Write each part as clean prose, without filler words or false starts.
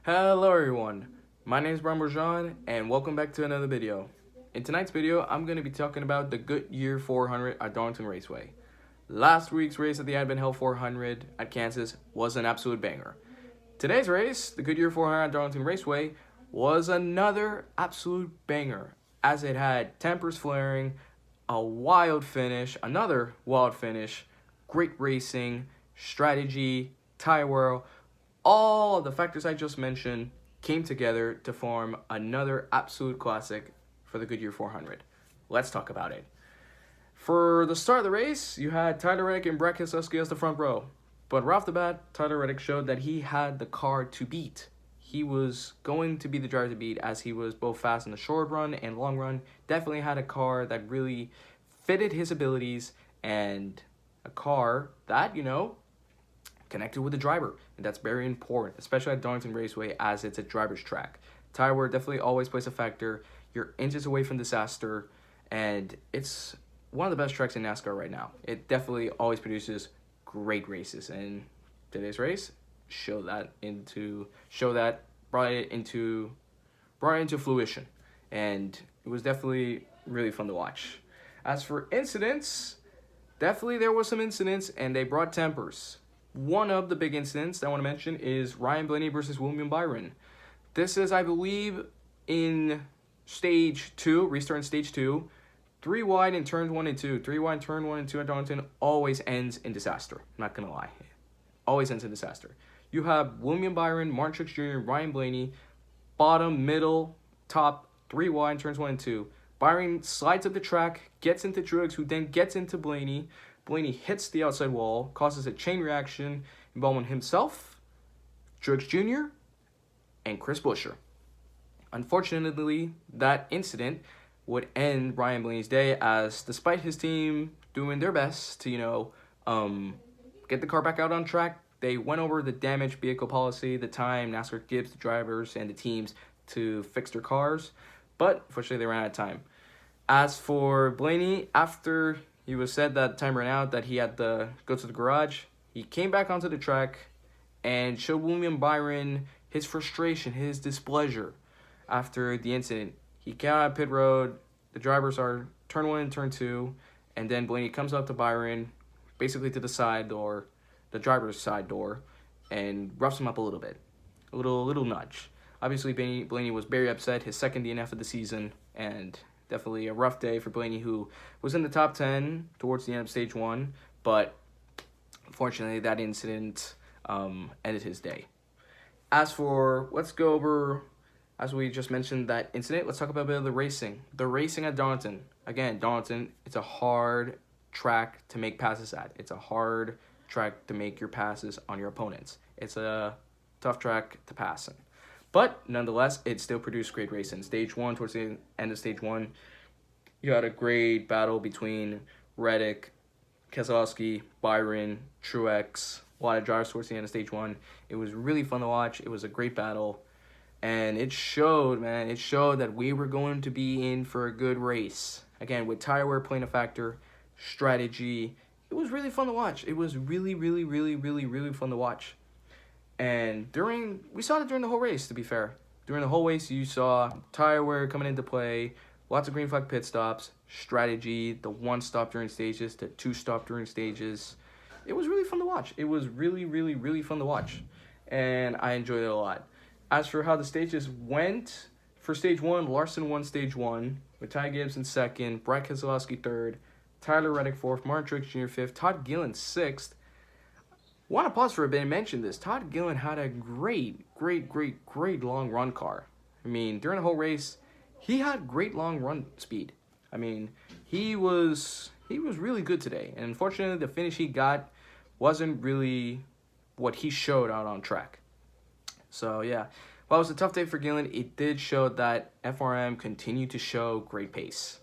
Hello everyone, my name is Brian Bourgeon and welcome back to another video. In tonight's video, I'm going to be talking about the Goodyear 400 at Darlington Raceway. Last week's race at the Advent Hill 400 at Kansas was an absolute banger. Today's race, the Goodyear 400 at Darlington Raceway, was another absolute banger as it had tempers flaring, a wild finish, another wild finish, great racing, strategy, tire wear. All the factors I just mentioned came together to form another absolute classic for the Goodyear 400. Let's talk about it. For the start of the race, you had Tyler Reddick and Brad Keselowski as the front row. But right off the bat, Tyler Reddick showed that he had the car to beat. He was going to be the driver to beat as he was both fast in the short run and long run. Definitely had a car that really fitted his abilities and a car that, connected with the driver, and that's very important, especially at Darlington Raceway as it's a driver's track. Tire wear definitely always plays a factor. You're inches away from disaster, and it's one of the best tracks in NASCAR right now. It definitely always produces great races, and today's race brought it into fruition, and it was definitely really fun to watch. As for incidents, definitely there was some incidents, and they brought tempers. One of the big incidents that I want to mention is Ryan Blaney versus William Byron. This is, I believe, in stage 2, restart in stage 2. 3 wide in turns 1 and 2. 3 wide, turn 1 and 2 at Darlington always ends in disaster. I'm not going to lie. Always ends in disaster. You have William Byron, Martin Truex Jr., Ryan Blaney, bottom, middle, top, 3 wide, turns 1 and 2. Byron slides up the track, gets into Truex, who then gets into Blaney. Blaney hits the outside wall, causes a chain reaction involving himself, Truex Jr., and Chris Buescher. Unfortunately, that incident would end Ryan Blaney's day, as despite his team doing their best to, get the car back out on track, they went over the damaged vehicle policy, the time NASCAR gives the drivers and the teams to fix their cars, but unfortunately they ran out of time. As for Blaney, after he was said that time ran out, that he had to go to the garage, he came back onto the track and showed William Byron his frustration, his displeasure after the incident. He came out of pit road, the drivers are turn 1 and turn 2, and then Blaney comes up to Byron, basically to the side door, the driver's side door, and roughs him up a little bit, a little nudge. Obviously, Blaney was very upset, his second DNF of the season, and definitely a rough day for Blaney, who was in the top 10 towards the end of stage 1, but unfortunately that incident ended his day. Let's go over, as we just mentioned that incident, let's talk about a bit of the racing. The racing at Darlington. Again, Darlington, it's a hard track to make passes at. It's a hard track to make your passes on your opponents. It's a tough track to pass in. But nonetheless, it still produced great racing. Stage 1, towards the end of stage 1, you had a great battle between Reddick, Keselowski, Byron, Truex, a lot of drivers towards the end of stage 1. It was really fun to watch. It was a great battle. And it showed that we were going to be in for a good race. Again, with tire wear playing a factor, strategy. It was really fun to watch. It was really, really, really, really, really fun to watch. And we saw it during the whole race, to be fair. During the whole race, you saw tire wear coming into play, lots of green flag pit stops, strategy, the 1 stop during stages, the 2 stop during stages. It was really fun to watch. It was really, really, really fun to watch. And I enjoyed it a lot. As for how the stages went, for stage 1, Larson won stage 1, with Ty Gibbs in 2nd, Brad Keselowski 3rd, Tyler Reddick 4th, Martin Truex Jr. 5th, Todd Gillen 6th. Want to pause for a bit and mention this. Todd Gillen had a great long run car. I mean, during the whole race, he had great long run speed. I mean, he was really good today. And unfortunately, the finish he got wasn't really what he showed out on track. So, yeah. While it was a tough day for Gillen, it did show that FRM continued to show great pace.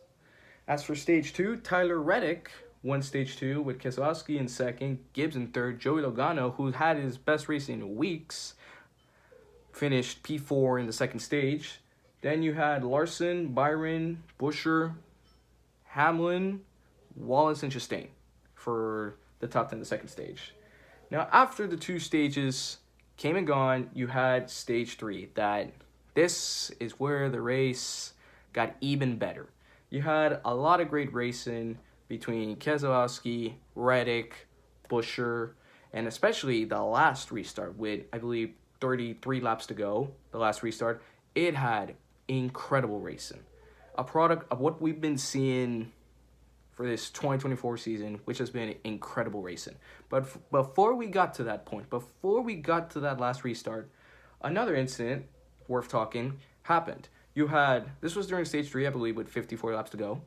As for stage 2, Tyler Reddick won stage 2 with Keselowski in 2nd, Gibbs in 3rd, Joey Logano, who had his best race in weeks, finished P4 in the 2nd stage. Then you had Larson, Byron, Buescher, Hamlin, Wallace, and Chastain for the top 10 the 2nd stage. Now, after the 2 stages, came and gone. You had stage 3. This is where the race got even better. You had a lot of great racing between Keselowski, Reddick, Buescher, and especially the last restart with, I believe, 33 laps to go, the last restart. It had incredible racing. A product of what we've been seeing for this 2024 season, which has been incredible racing. But before we got to that point, before we got to that last restart, another incident worth talking happened. This was during stage 3, I believe, with 54 laps to go.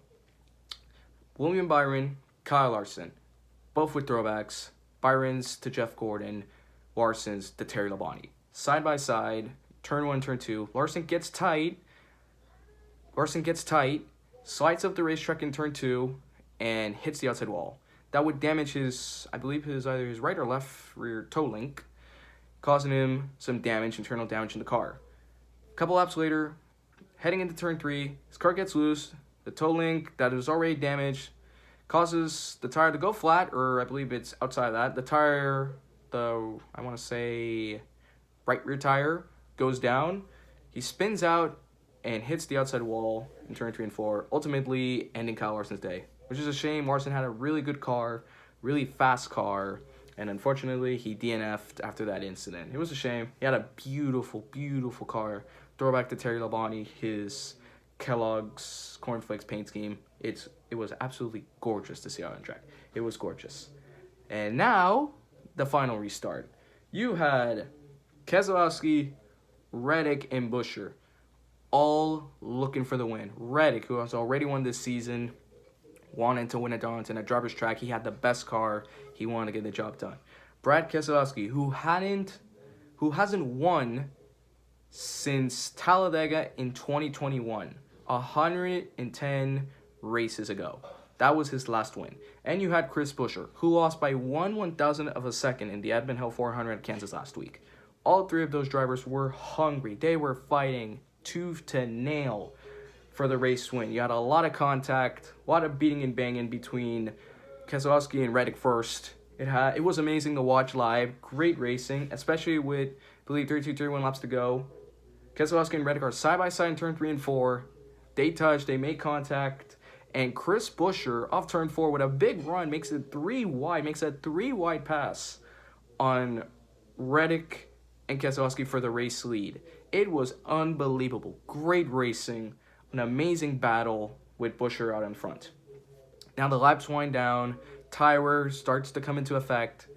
William Byron, Kyle Larson, both with throwbacks. Byron's to Jeff Gordon, Larson's to Terry Labonte. Side by side, turn 1, turn 2. Larson gets tight, slides up the racetrack in turn 2, and hits the outside wall. That would damage either his right or left rear toe link, causing him some damage, internal damage in the car. A couple laps later, heading into turn 3, his car gets loose. The toe link that was already damaged causes the tire to go flat, or I believe it's outside of that. The tire, I want to say right rear tire, goes down. He spins out and hits the outside wall in turn 3 and 4, ultimately ending Kyle Larson's day, which is a shame. Larson had a really good car, really fast car, and unfortunately he DNF'd after that incident. It was a shame. He had a beautiful, beautiful car. Throwback to Terry Labonte, his Kellogg's Cornflakes paint scheme. It was absolutely gorgeous to see out on track. It was gorgeous. And now, the final restart. You had Keselowski, Reddick, and Buescher all looking for the win. Reddick, who has already won this season, wanted to win at Darlington at driver's track. He had the best car. He wanted to get the job done. Brad Keselowski, who hasn't won since Talladega in 2021, 110 races ago. That was his last win. And you had Chris Buescher, who lost by 1/1000 of a second in the Admin Hill 400 at Kansas last week. All three of those drivers were hungry. They were fighting tooth to nail for the race win. You had a lot of contact, a lot of beating and banging between Keselowski and Reddick first. It was amazing to watch live. Great racing, especially with, I believe, 32, 31 laps to go. Keselowski and Reddick are side by side in turn 3 and 4. They touch, they make contact, and Chris Buescher off turn 4 with a big run makes it 3 wide, makes a 3 wide pass on Reddick and Keselowski for the race lead. It was unbelievable. Great racing, an amazing battle with Buescher out in front. Now the laps wind down, tyre starts to come into effect.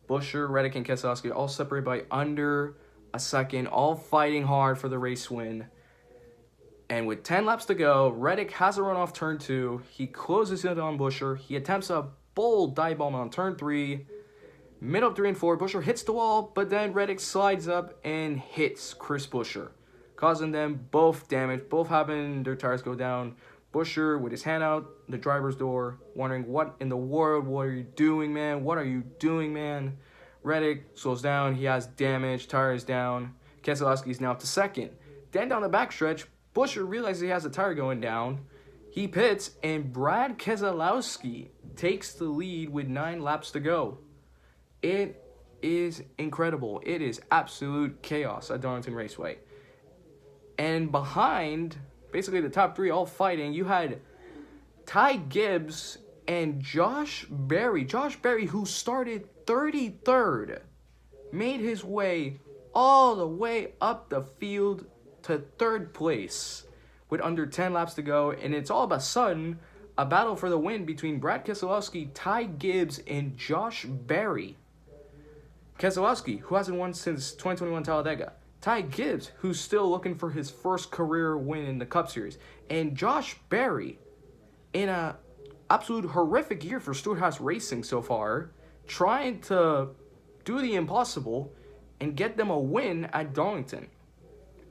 Buescher, Reddick, and Keselowski all separated by under a second, all fighting hard for the race win. And with 10 laps to go, Reddick has a run off turn 2. He closes in on Buescher. He attempts a bold dive bomb on turn 3. Middle of 3 and 4, Buescher hits the wall, but then Reddick slides up and hits Chris Buescher, causing them both damage, both having their tires go down. Buescher with his hand out the driver's door, wondering, what in the world, what are you doing, man? What are you doing, man? Reddick slows down, he has damage, tire is down. Keselowski is now up to second. Then down the backstretch, Buescher realizes he has a tire going down. He pits, and Brad Keselowski takes the lead with 9 laps to go. It is incredible. It is absolute chaos at Darlington Raceway. And behind, basically the top 3 all fighting, you had Ty Gibbs and Josh Berry. Josh Berry, who started 33rd, made his way all the way up the field to 3rd place with under 10 laps to go. And it's all of a sudden a battle for the win between Brad Keselowski, Ty Gibbs, and Josh Berry. Keselowski, who hasn't won since 2021 Talladega. Ty Gibbs, who's still looking for his first career win in the Cup Series. And Josh Berry, in an absolute horrific year for Stewart-Haas Racing so far, trying to do the impossible and get them a win at Darlington.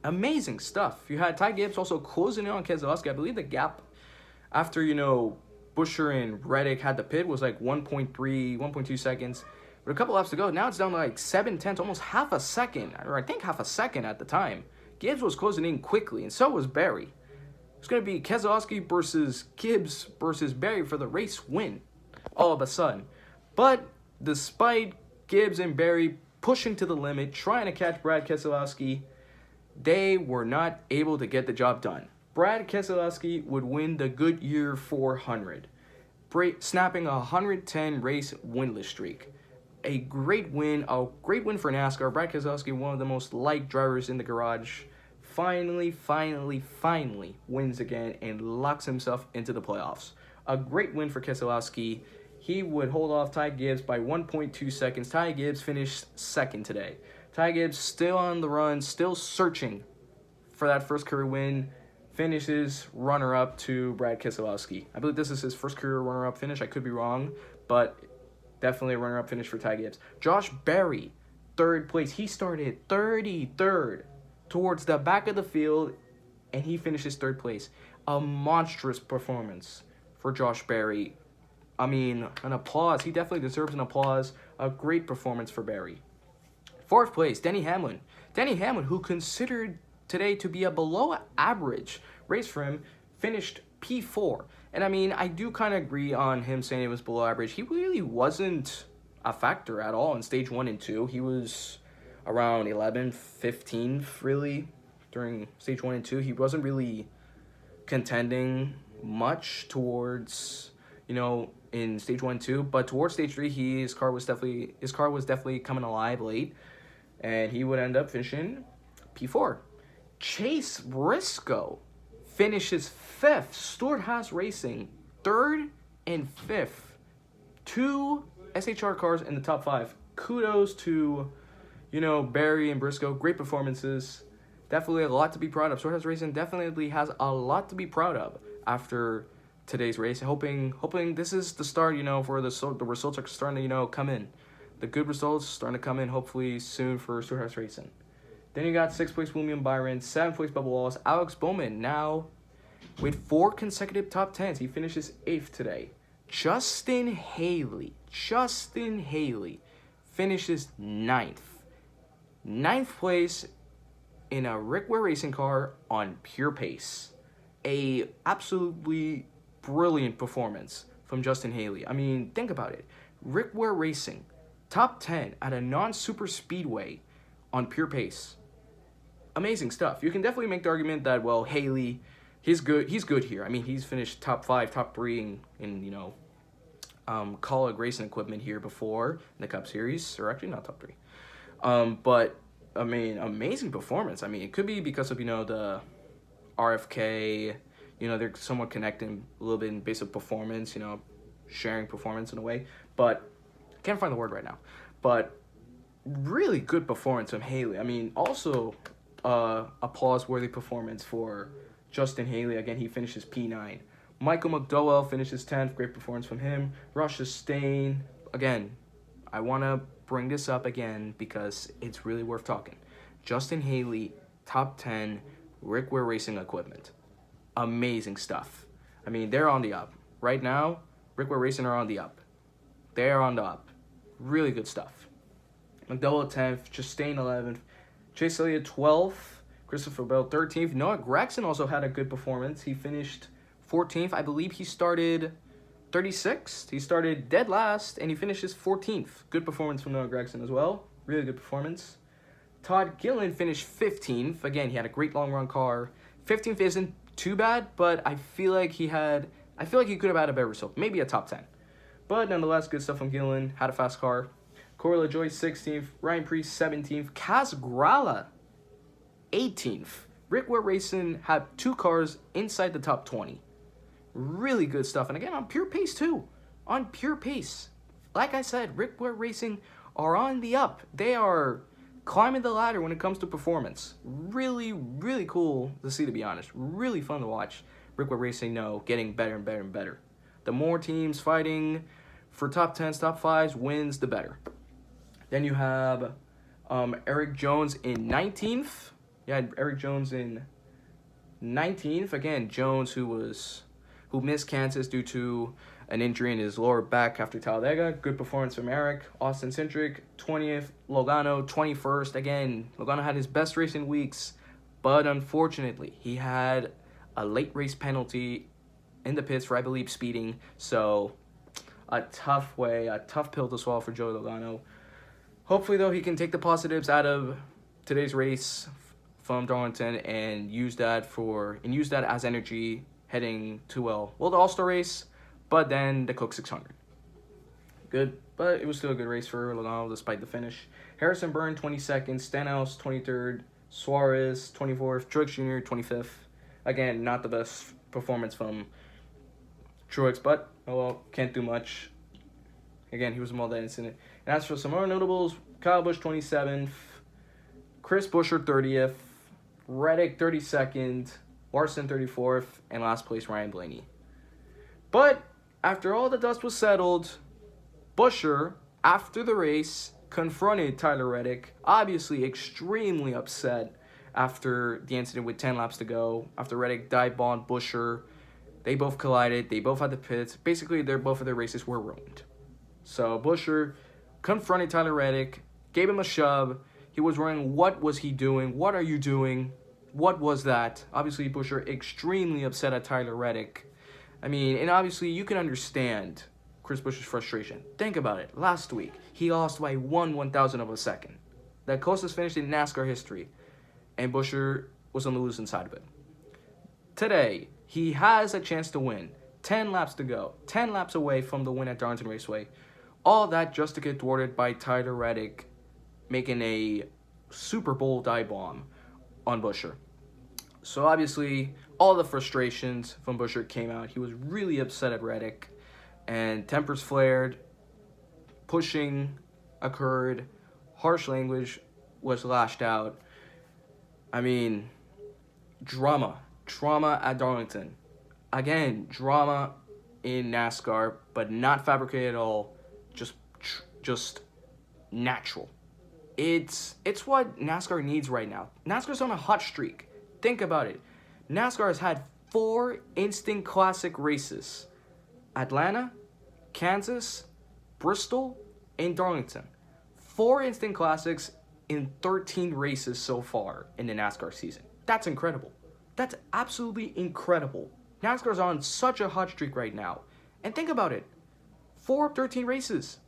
Amazing stuff. You had Ty Gibbs also closing in on Keselowski. I believe the gap after, Buescher and Reddick had the pit was like 1.3, 1.2 seconds. With a couple laps to go, now it's down to like 7/10, almost half a second, or I think half a second at the time. Gibbs was closing in quickly, and so was Berry. It's going to be Keselowski versus Gibbs versus Berry for the race win, all of a sudden. But despite Gibbs and Berry pushing to the limit, trying to catch Brad Keselowski. They were not able to get the job done. Brad Keselowski would win the Goodyear 400, snapping a 110 race winless streak. A great win for NASCAR. Brad Keselowski, one of the most liked drivers in the garage, finally wins again and locks himself into the playoffs. A great win for Keselowski. He would hold off Ty Gibbs by 1.2 seconds. Ty Gibbs finished second today. Ty Gibbs still on the run, still searching for that first career win. Finishes runner-up to Brad Keselowski. I believe this is his first career runner-up finish. I could be wrong, but definitely a runner-up finish for Ty Gibbs. Josh Berry, third place. He started 33rd towards the back of the field, and he finishes third place. A monstrous performance for Josh Berry. I mean, an applause. He definitely deserves an applause. A great performance for Berry. Fourth place, Denny Hamlin. Denny Hamlin, who considered today to be a below average race for him, finished P4. And I mean, I do kind of agree on him saying it was below average. He really wasn't a factor at all in stage 1 and 2. He was around 11th, 15th, really, during stage 1 and 2. He wasn't really contending much towards, in stage 1 and 2, but towards stage 3, his car was definitely coming alive late, and he would end up finishing P4. Chase Briscoe finishes 5th. Stewart-Haas Racing 3rd and 5th. 2 SHR cars in the top 5. Kudos to, Berry and Briscoe. Great performances. Definitely a lot to be proud of. Stewart-Haas Racing definitely has a lot to be proud of after today's race. Hoping this is the start, for the results are starting to, come in. The good results starting to come in hopefully soon for Stewart-Haas Racing. Then you got 6th place William Byron, 7th place Bubba Wallace. Alex Bowman now with 4 consecutive top 10s. He finishes 8th today. Justin Haley finishes 9th. 9th place in a Rick Ware Racing car on pure pace. A absolutely brilliant performance from Justin Haley. I mean, think about it. Rick Ware Racing, top 10 at a non-super speedway on pure pace. Amazing stuff. You can definitely make the argument that, well, Haley, he's good here. I mean, he's finished top 5, top 3 in Colleague racing equipment here before in the Cup Series, or actually not top 3. But I mean, amazing performance. I mean, it could be because of the RFK. They're somewhat connecting a little bit in basic performance. Sharing performance in a way, but I can't find the word right now. But really good performance from Haley. I mean, also applause-worthy performance for Justin Haley. Again, he finishes P9. Michael McDowell finishes 10th. Great performance from him. Rush Chastain. Again, I want to bring this up again because it's really worth talking. Justin Haley, top 10, Rick Ware Racing equipment. Amazing stuff. I mean, they're on the up. Right now, Rick Ware Racing are on the up. They are on the up. Really good stuff. McDowell 10th, Chastain 11th, Chase Elliott 12th, Christopher Bell 13th. Noah Gragson also had a good performance. He finished 14th. I believe he started 36th. He started dead last, and he finishes 14th. Good performance from Noah Gragson as well. Really good performance. Todd Gillen finished 15th. Again, he had a great long-run car. 15th isn't too bad, but I feel like he could have had a better result. Maybe a top 10. But nonetheless, good stuff from Gillen. Had a fast car. Corey LaJoie 16th, Ryan Preece 17th, Kaz Grala 18th. Rick Ware Racing had 2 cars inside the top 20. Really good stuff. And again, on pure pace too. On pure pace. Like I said, Rick Ware Racing are on the up. They are climbing the ladder when it comes to performance. Really, really cool to see, to be honest. Really fun to watch Rick Ware Racing getting better and better and better. The more teams fighting for top 10s, top 5s, wins, the better. Then you have Eric Jones in 19th. Yeah, Eric Jones in 19th. Again, Jones who missed Kansas due to an injury in his lower back after Talladega. Good performance from Eric. Austin Cindric, 20th. Logano, 21st. Again, Logano had his best racing weeks, but unfortunately, he had a late race penalty in the pits for, I believe, speeding. So, a tough pill to swallow for Joey Logano. Hopefully, though, he can take the positives out of today's race from Darlington and use that as energy heading to the All-Star race, but then the Coke 600. Good, but it was still a good race for Logano despite the finish. Harrison Byrne 22nd, Stenhouse 23rd, Suarez 24th, Truex Jr. 25th. Again, not the best performance from Truex, but oh well, can't do much. Again, he was involved in that incident. And as for some other notables, Kyle Busch 27th, Chris Buescher 30th, Reddick 32nd, Larson 34th, and last place Ryan Blaney. But after all the dust was settled, Buescher, after the race, confronted Tyler Reddick, obviously extremely upset after the incident with 10 laps to go, after Reddick dive-bombed Buescher. They both collided, they both had the pits. Basically, both of their races were ruined. So Buescher confronted Tyler Reddick, gave him a shove. He was wondering, what was he doing? What are you doing? What was that? Obviously, Buescher extremely upset at Tyler Reddick. I mean, and obviously, you can understand Chris Buescher's frustration. Think about it. Last week, he lost by 1/1000 of a second. The closest finish in NASCAR history. And Buescher was on the losing side of it. Today, he has a chance to win. 10 laps to go. 10 laps away from the win at Darlington Raceway. All that just to get thwarted by Tyler Reddick making a Super Bowl dive bomb on Buescher. So obviously, all the frustrations from Buescher came out. He was really upset at Reddick. And tempers flared. Pushing occurred. Harsh language was lashed out. I mean, drama at Darlington. Again, drama in NASCAR, but not fabricated at all. Just natural. It's what NASCAR needs right now. NASCAR's on a hot streak. Think about it. NASCAR has had 4 instant classic races: Atlanta, Kansas, Bristol, and Darlington. 4 instant classics in 13 races so far in the NASCAR season. That's incredible. That's absolutely incredible. NASCAR's on such a hot streak right now. And think about it. 4 of 13 races.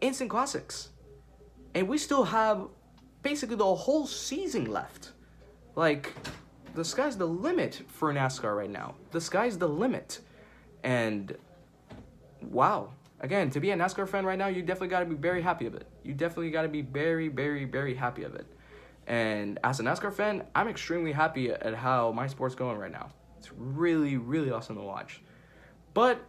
Instant classics. And we still have basically the whole season left. Like, the sky's the limit for NASCAR right now. The sky's the limit. And, wow. Again, to be a NASCAR fan right now, you definitely got to be very happy of it. You definitely got to be very, very, very happy of it. And as a NASCAR fan, I'm extremely happy at how my sport's going right now. It's really, really awesome to watch. But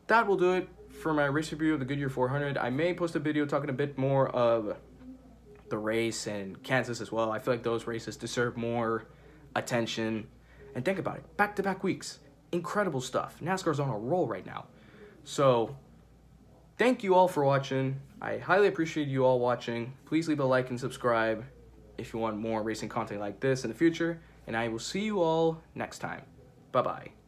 that will do it for my race review of the Goodyear 400. I may post a video talking a bit more of the race and Kansas as well. I feel like those races deserve more attention. And think about it. Back-to-back weeks. Incredible stuff. NASCAR's on a roll right now. So, thank you all for watching. I highly appreciate you all watching. Please leave a like and subscribe if you want more racing content like this in the future. And I will see you all next time. Bye-bye.